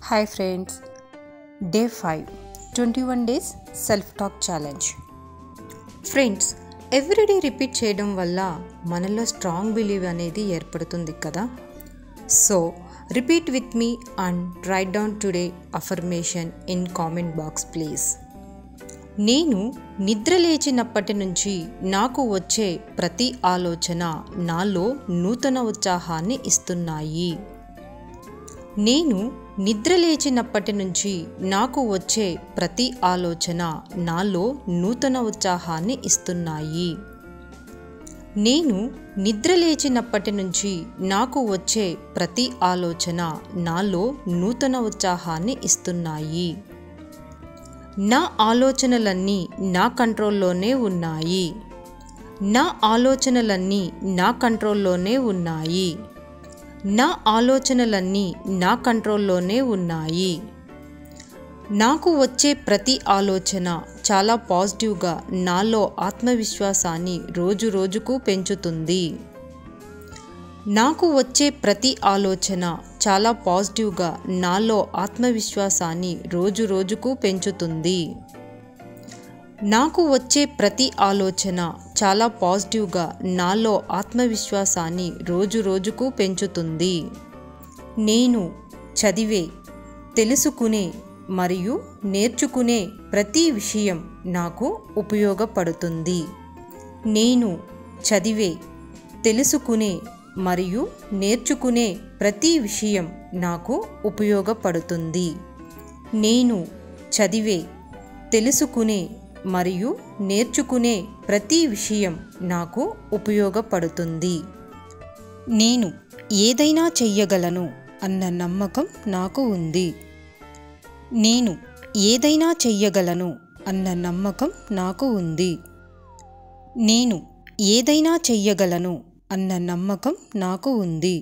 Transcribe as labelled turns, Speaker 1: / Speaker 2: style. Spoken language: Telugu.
Speaker 1: Hi friends, Day 5 21 Days Self-Talk Challenge. Friends, everyday repeat చేయడం వల్ల మనలో స్ట్రాంగ్ బిలీవ్ అనేది ఏర్పడుతుంది కదా. So repeat with me and right down today affirmation in comment box please. నేను నిద్ర లేచినప్పటి నుంచి నాకు వచ్చే ప్రతి ఆలోచన నాలో నూతన ఉత్సాహాన్ని ఇస్తున్నాయి. నేను నిద్ర లేచినప్పటి నుంచి నాకు వచ్చే ప్రతి ఆలోచన నాలో నూతన ఉత్సాహాన్ని ఇస్తున్నాయి. నేను నిద్ర లేచినప్పటి నుంచి నాకు వచ్చే ప్రతి ఆలోచన నాలో నూతన ఉత్సాహాన్ని ఇస్తున్నాయి. నా ఆలోచనలన్నీ నా కంట్రోల్లోనే ఉన్నాయి. నా ఆలోచనలన్నీ నా కంట్రోల్లోనే ఉన్నాయి. నా ఆలోచనలన్నీ నా కంట్రోల్లోనే ఉన్నాయి. నాకు వచ్చే ప్రతి ఆలోచన చాలా పాజిటివ్గా నాలో ఆత్మవిశ్వాసాన్ని రోజు రోజుకు పెంచుతుంది. నాకు వచ్చే ప్రతి ఆలోచన చాలా పాజిటివ్గా నాలో ఆత్మవిశ్వాసాన్ని రోజు రోజుకు పెంచుతుంది. నాకు వచ్చే ప్రతి ఆలోచన చాలా పాజిటివ్గా నాలో ఆత్మవిశ్వాసాన్ని రోజు రోజుకు పెంచుతుంది. నేను చదివే, తెలుసుకునే మరియు నేర్చుకునే ప్రతి విషయం నాకు ఉపయోగపడుతుంది. నేను చదివే, తెలుసుకునే మరియు నేర్చుకునే ప్రతి విషయం నాకు ఉపయోగపడుతుంది. నేను చదివే, తెలుసుకునే మరియు నేర్చుకునే ప్రతి విషయం నాకు ఉపయోగపడుతుంది. నేను ఏదైనా చెయ్యగలను అన్న నమ్మకం నాకు ఉంది. నేను ఏదైనా చెయ్యగలను అన్న నమ్మకం నాకు ఉంది. నేను ఏదైనా చెయ్యగలను అన్న నమ్మకం నాకు ఉంది.